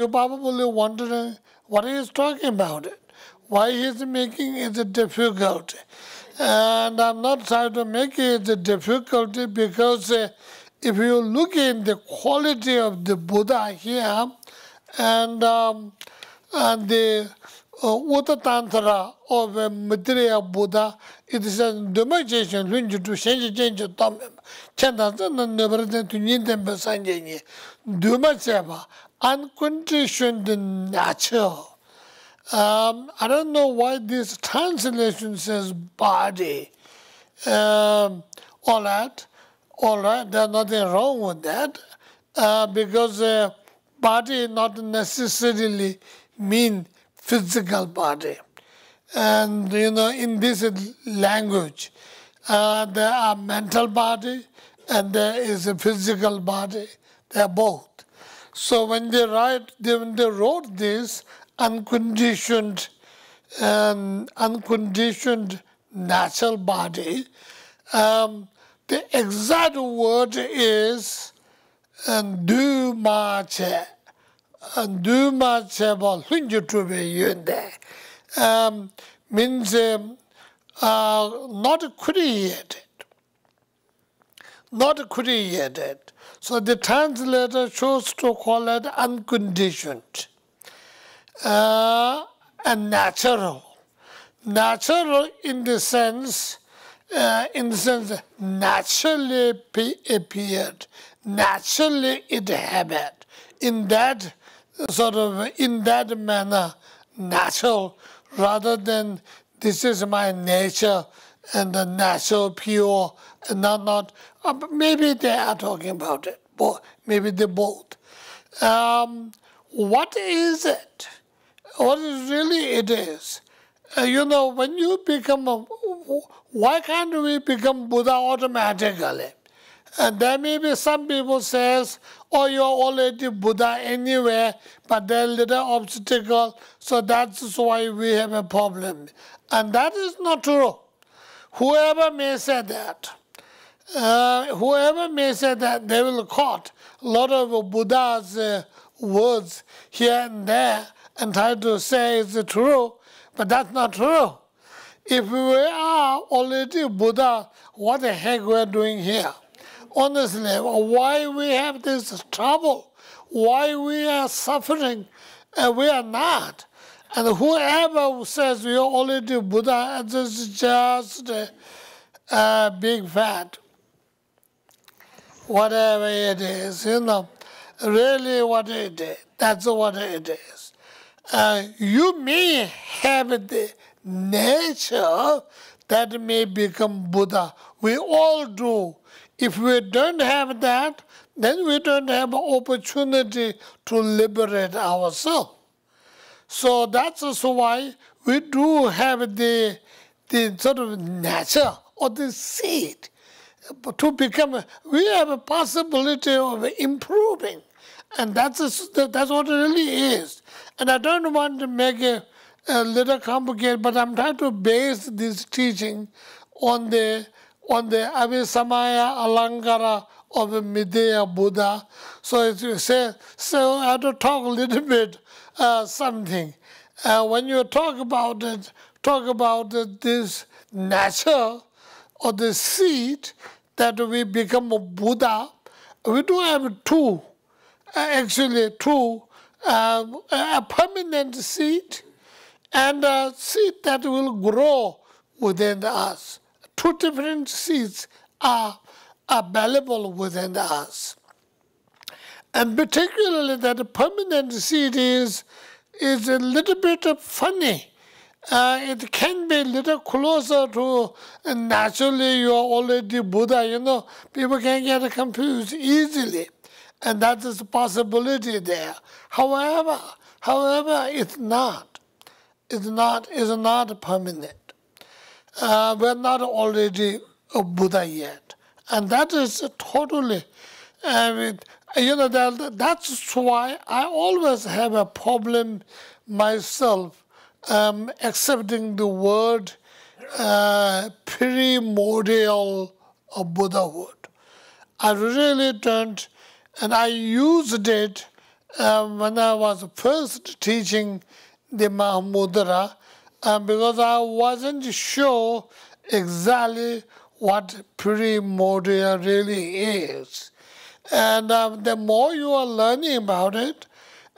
You're probably wondering what he is talking about it, why he is making it a difficulty. And I'm not trying to make it a difficulty because if you look in the quality of the Buddha here and the Uttatantra of Maitreya Buddha, it is a demonstration lunju to change tomem. Chandasan and never to need them beside Duma Seva, unconditioned nature. I don't know why this translation says body. All right, there's nothing wrong with that because body not necessarily mean physical body. And in this language, there are mental body and there is a physical body. They are both. So when they wrote this unconditioned natural body, the exact word is du che ba hunju tube yunde, means not created. Not created. So the translator chose to call it unconditioned and natural. Natural in the sense naturally appeared, naturally it happened. In that manner, natural, rather than this is my nature and the natural pure and not maybe they are talking about it, maybe they both. What is it? What is really it is? When you become why can't we become Buddha automatically? And there may be some people says, oh, you're already Buddha anyway, but there's a little obstacle, so that's why we have a problem. And that is not true. Whoever may say that, they will quote a lot of Buddha's words here and there and try to say it's true, but that's not true. If we are already Buddha, what the heck we're doing here? Honestly, why we have this trouble? Why we are suffering? We are not. And whoever says we are already Buddha, this is just a big fat. Whatever it is, really what it is. That's what it is. You may have the nature that may become Buddha. We all do. If we don't have that, then we don't have an opportunity to liberate ourselves. So that's also why we do have the sort of nature or the seed to become. We have a possibility of improving, and that's what it really is. And I don't want to make it a little complicated, but I'm trying to base this teaching on the Avisamaya Alankara of Middeya Buddha. So as you say, so I have to talk a little bit something. When you talk about this nature or the seed that we become a Buddha, we do have two, a permanent seed and a seed that will grow within us. Two different seeds are available within us. And particularly that permanent seed is a little bit funny. It can be a little closer to naturally you are already Buddha, people can get confused easily. And that is a possibility there. However, it's not. It's not permanent. We're not already a Buddha yet. And that is totally, that's why I always have a problem myself accepting the word primordial Buddhahood. I really don't, and I used it when I was first teaching the Mahamudra, because I wasn't sure exactly what primordial really is. And the more you are learning about it,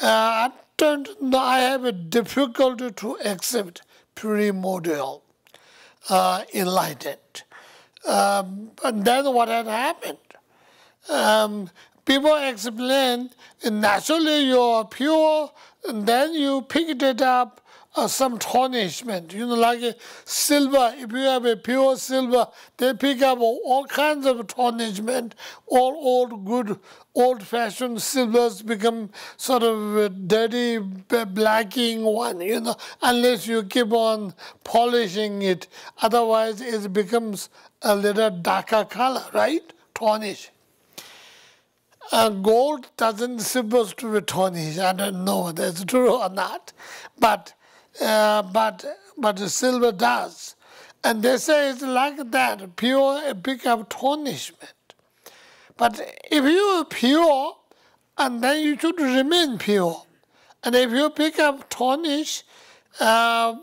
I have a difficulty to accept primordial enlightened. And then what had happened? People explain naturally you are pure, and then you picked it up some tarnishment. Like silver, if you have a pure silver, they pick up all kinds of tarnishment. All old, good, old-fashioned silvers become sort of a dirty, blacking one, unless you keep on polishing it. Otherwise, it becomes a little darker color, right? Tarnish. Gold doesn't supposed to be tarnished. I don't know whether it's true or not, but the silver does, and they say it's like that, pure pick up tarnishment. But if you are pure, and then you should remain pure, and if you pick up tarnish, and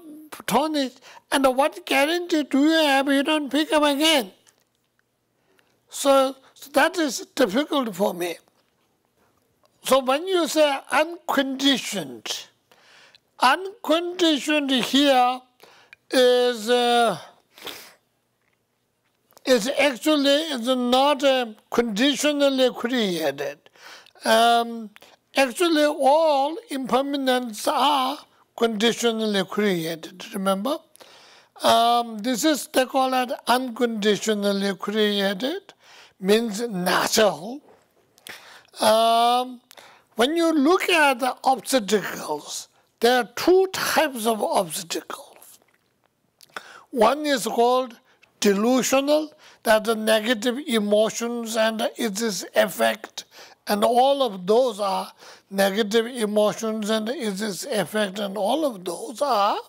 what guarantee do you have you don't pick up again? So that is difficult for me. So when you say unconditioned, unconditioned here is actually not conditionally created. Actually, all impermanents are conditionally created. Remember, they call it unconditionally created. Means natural. When you look at the obstacles, there are two types of obstacles. One is called delusional, that the negative emotions and its effect, and all of those are negative emotions and its effect, and all of those are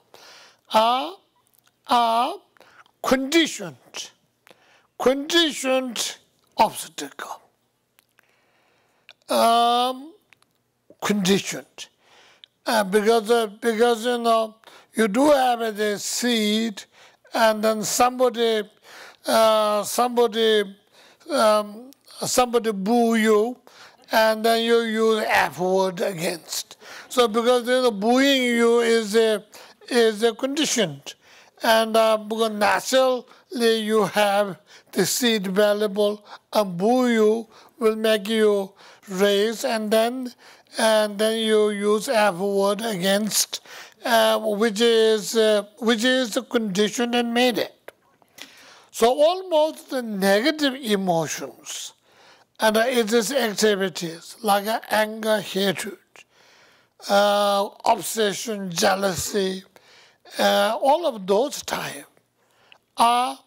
conditioned obstacle. Conditioned. Because you do have the seed, and then somebody boo you, and then you use F word against. So because booing you is conditioned, and because naturally you have the seed valuable, and boo you will make you raise, and then you use F word against, which is conditioned and made it. So almost the negative emotions and its activities like anger, hatred, obsession, jealousy, all of those types are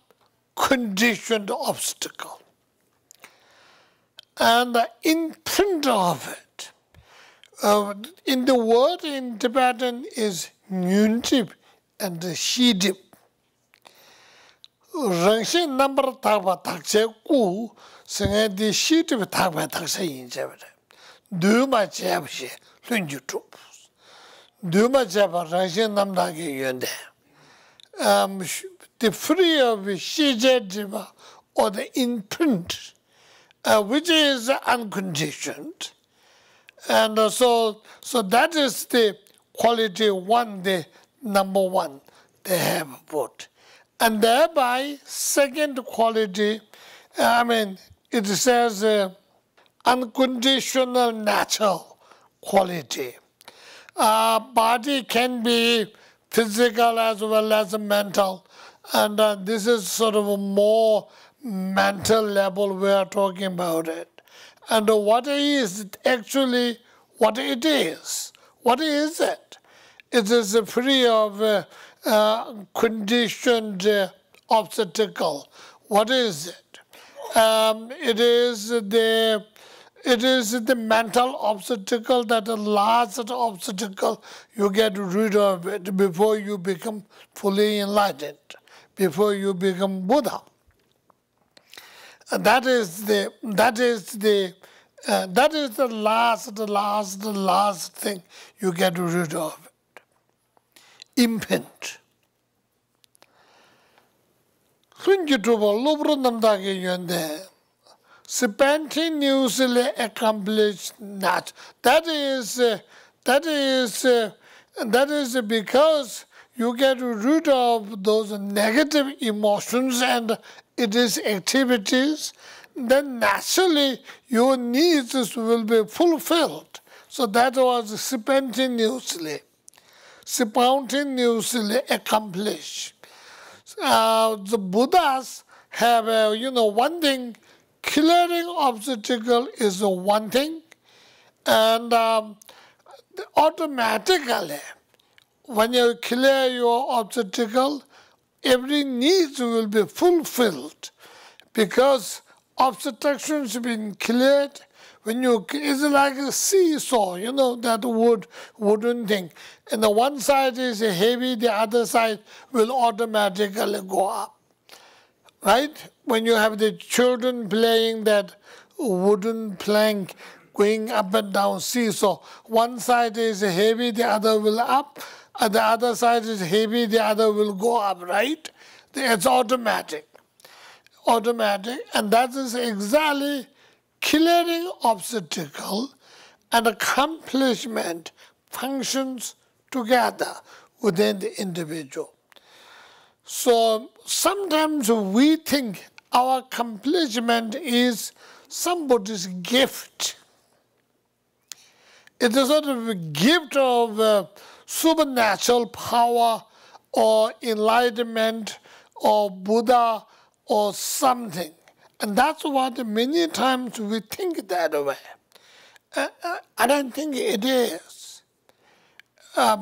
conditioned obstacle. And the imprint of it, in the word in Tibetan is nyuntip and shidip. Rangshin number takpa takse ku, senge di shidip takpa takse yinjabare. Duma chabshe, lunju trupus. Duma chaba rangshin namdagi yonde. The free of shijejiva, or the imprint, which is unconditioned. And so that is the quality one, the number one they have put. And thereby, second quality, it says unconditional natural quality. Body can be physical as well as mental. And this is sort of a more mental level we are talking about it. And what is actually what it is? What is it? It is free of conditioned obstacle. What is it? It is the mental obstacle, that the last obstacle, you get rid of it before you become fully enlightened, before you become Buddha. That is the That is the last thing you get rid of. Impent. Spontaneously accomplished that. That is because you get rid of those negative emotions and it is activities, then naturally your needs will be fulfilled. So that was spontaneously accomplished. The Buddhas have, one thing, clearing obstacle is one thing, and automatically, when you clear your obstacle, every need will be fulfilled because obstructions have been cleared. It's like a seesaw, that wooden thing. And the one side is heavy, the other side will automatically go up. Right? When you have the children playing that wooden plank going up and down seesaw, one side is heavy, the other will up, and the other side is heavy, the other will go up, right? It's automatic. And that is exactly clearing obstacle and accomplishment functions together within the individual. So sometimes we think our accomplishment is somebody's gift. It is sort of a gift of supernatural power or enlightenment or Buddha or something. And that's what many times we think that way. I don't think it is.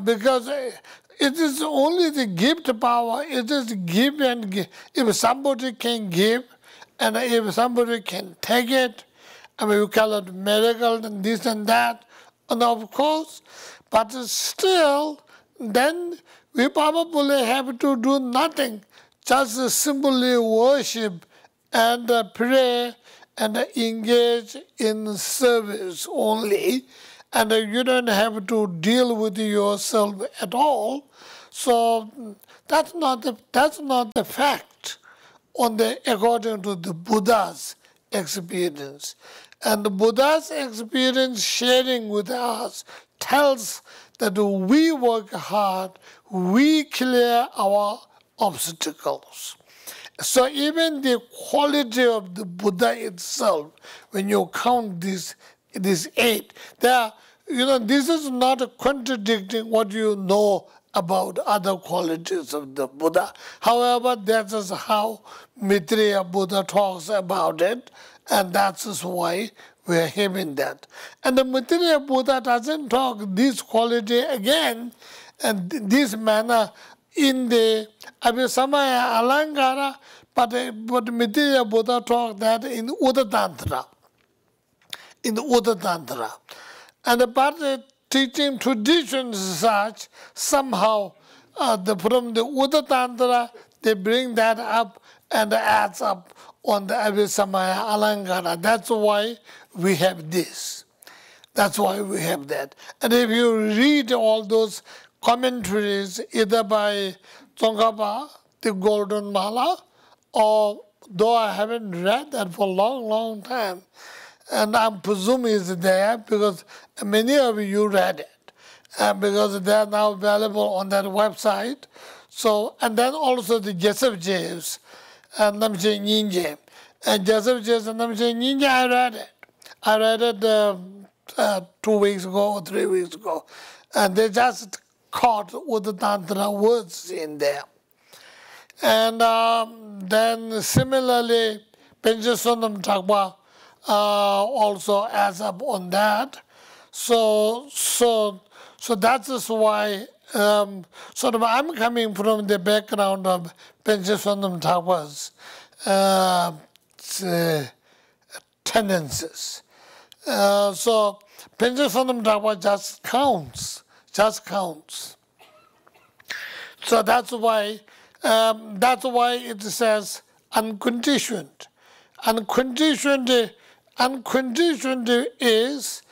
Because it is only the gift power, it is give and give. If somebody can give, and if somebody can take it, I mean, we call it miracle and this and that, and of course, but still, then we probably have to do nothing, just simply worship and pray and engage in service only, and you don't have to deal with yourself at all. So that's not the fact according to the Buddha's experience. And the Buddha's experience sharing with us tells that we work hard, we clear our obstacles. So even the quality of the Buddha itself, when you count these 8, this is not contradicting what you know about other qualities of the Buddha. However, that is how Maitreya Buddha talks about it, and that is why we are having that. And the Maitreya Buddha doesn't talk this quality again and this manner in the Abhisamaya Alangara, but Maitreya Buddha talked that in Uddha Tantra. In the Uddha Tantra. And about the teaching traditions such, somehow from the Uddha Tantra, they bring that up and adds up on the Abhisamaya Alangara. That's why we have this. That's why we have that. And if you read all those commentaries, either by Tsongkhapa, the Golden Mala, or though I haven't read that for a long, long time, and I'm presuming it's there because many of you read it, because they are now available on that website. So, and then also the Jessup Jays and Namche Nyingje. And Jessup Jays and Namche Nyingje, I read it. I read it 2 weeks ago or 3 weeks ago. And they just caught Uddha Tantra words in there. And then similarly, Penchasonam Thakpa also adds up on that. So that is why I'm coming from the background of Penchasonam Thakpa's tendencies. So Penchasonam Thakpa just counts. So that's why it says unconditioned. Unconditioned unconditioned is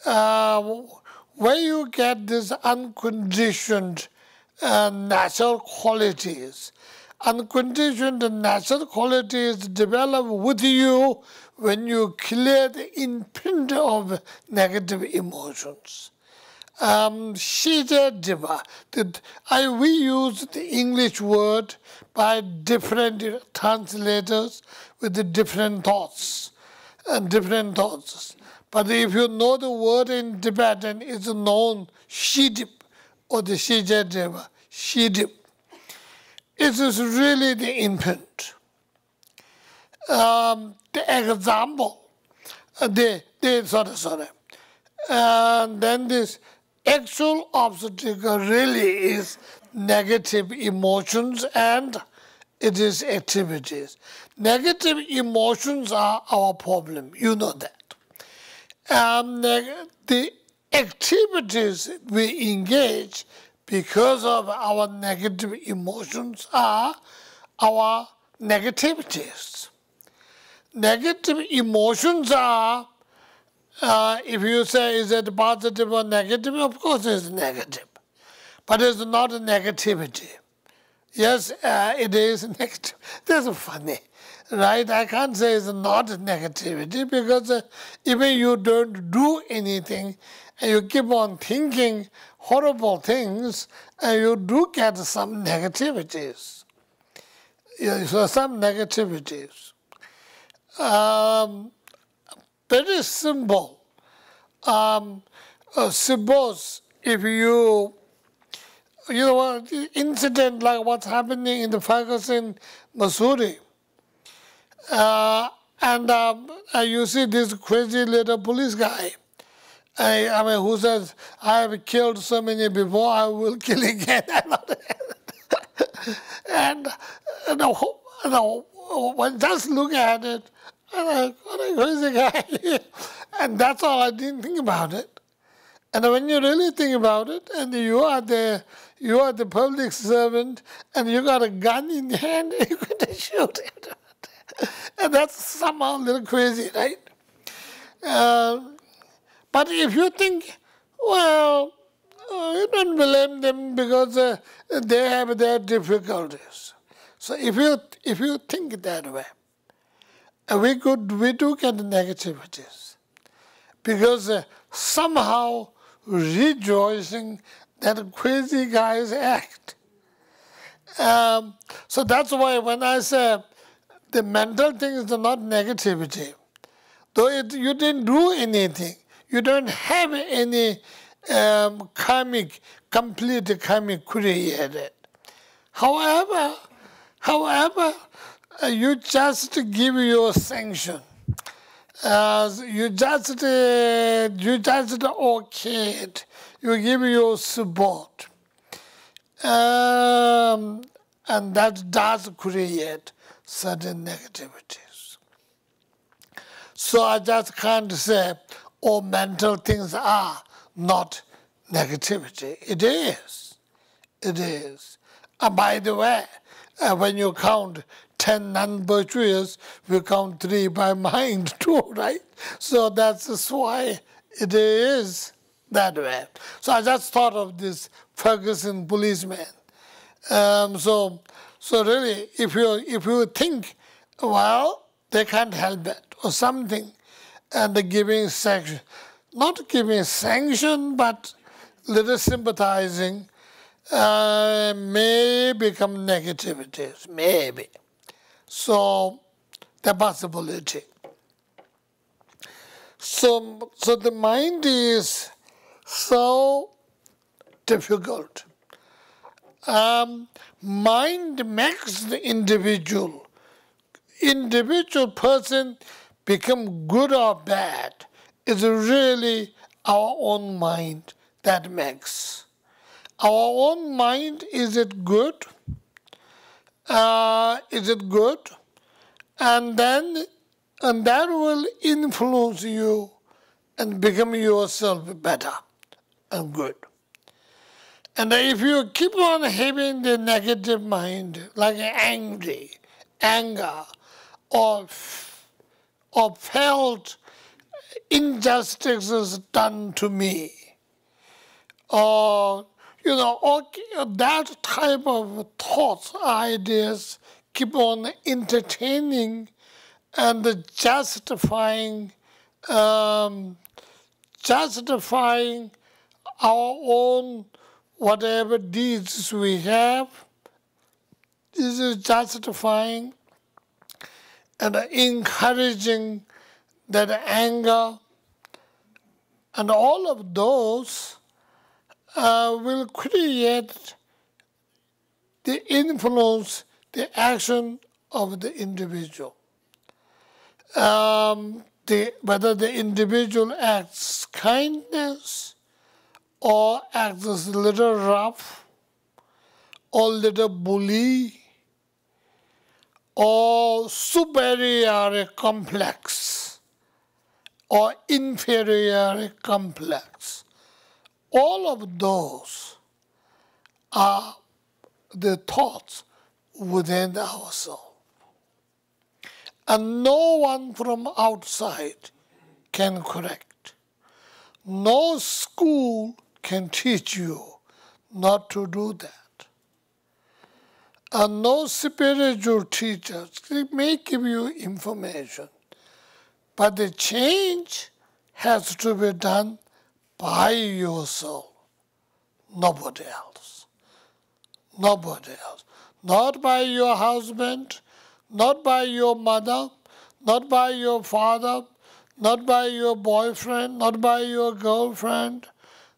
where you get this unconditioned natural qualities. Unconditioned natural qualities develop with you when you clear the imprint of negative emotions. Shijadiva. We use the English word by different translators with the different thoughts. But if you know the word in Tibetan, it's known Shidip or the Shijadiva. Shidip. It is really the imprint. The example, and then this actual obstacle really is negative emotions and it is activities. Negative emotions are our problem, you know that. The activities we engage because of our negative emotions are our negativities. Negative emotions are, if you say, is it positive or negative? Of course it's negative. But it's not a negativity. Yes, it is negative. That's funny, right? I can't say it's not negativity because even you don't do anything and you keep on thinking horrible things and you do get some negativities. So some negativities. Very simple. Suppose if you know what, incident like what's happening in the Ferguson, Missouri, and you see this crazy little police guy, I mean, who says, I have killed so many before, I will kill again. And when just look at it, I'm like, what a crazy guy. And that's all, I didn't think about it. And when you really think about it, and you are the public servant, and you got a gun in your hand, you're going to shoot it. And that's somehow a little crazy, right? But if you think, well, you don't blame them because they have their difficulties. So if you think that way, we do get negativities because somehow rejoicing that crazy guy's act. So that's why when I say the mental thing is not negativity, though you didn't do anything, you don't have any complete karmic created. However, you just give your sanction. You just okay it. You give your support. And that does create certain negativities. So I just can't say all mental things are not negativity. It is. It is. And by the way, when you count 10 non-virtuous, we count 3 by mind too, right? So that's why it is that way. So I just thought of this Ferguson policeman. So really, if you think, well, they can't help it or something, and the giving sanction, not giving sanction, but little sympathizing, may become negativities, maybe. So the possibility. So the mind is so difficult. Mind makes the individual person become good or bad. It's really our own mind that makes. Our own mind, is it good? Is it good? And that will influence you and become yourself better and good. And if you keep on having the negative mind, like anger, or or felt injustices done to me, or that type of thoughts, ideas keep on entertaining and justifying our own whatever deeds we have. This is justifying and encouraging that anger, and all of those will create the influence, the action of the individual. Whether the individual acts kindness or acts a little rough or little bully or superiority complex or inferiority complex. All of those are the thoughts within ourselves. And no one from outside can correct. No school can teach you not to do that. And no spiritual teachers may give you information. But the change has to be done by yourself, nobody else. Nobody else. Not by your husband, not by your mother, not by your father, not by your boyfriend, not by your girlfriend,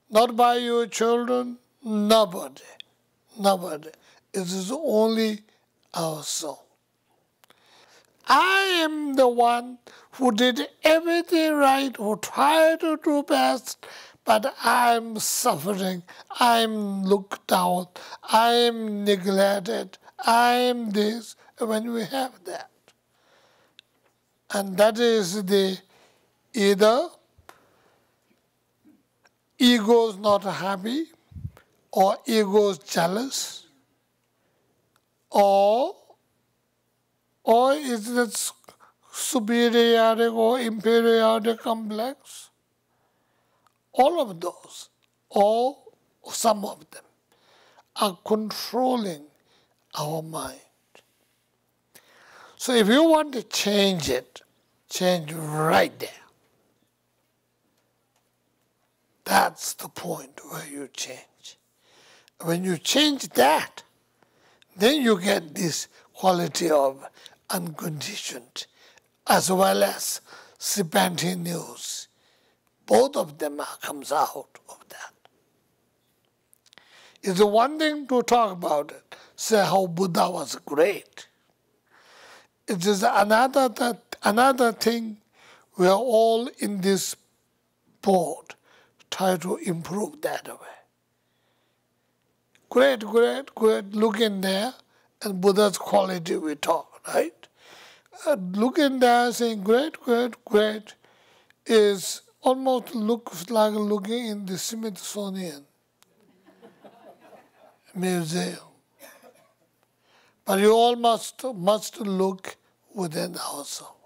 not by your children, nobody. Nobody. It is only ourselves. I am the one who did everything right, who tried to do best, but I am suffering, I am looked down, I am neglected, I am this, when we have that. And that is the either ego is not happy, or ego is jealous, or is it superiority or inferiority complex? All of those, or some of them, are controlling our mind. So if you want to change it, change right there. That's the point where you change. When you change that, then you get this quality of unconditioned as well as spontaneous. Both of them comes out of that. It's one thing to talk about it, say how Buddha was great. It is another thing we are all in this boat try to improve that way. Great, look in there, and Buddha's quality we talk, right? Look in there saying great is almost looks like looking in the Smithsonian Museum. But you all must look within ourselves.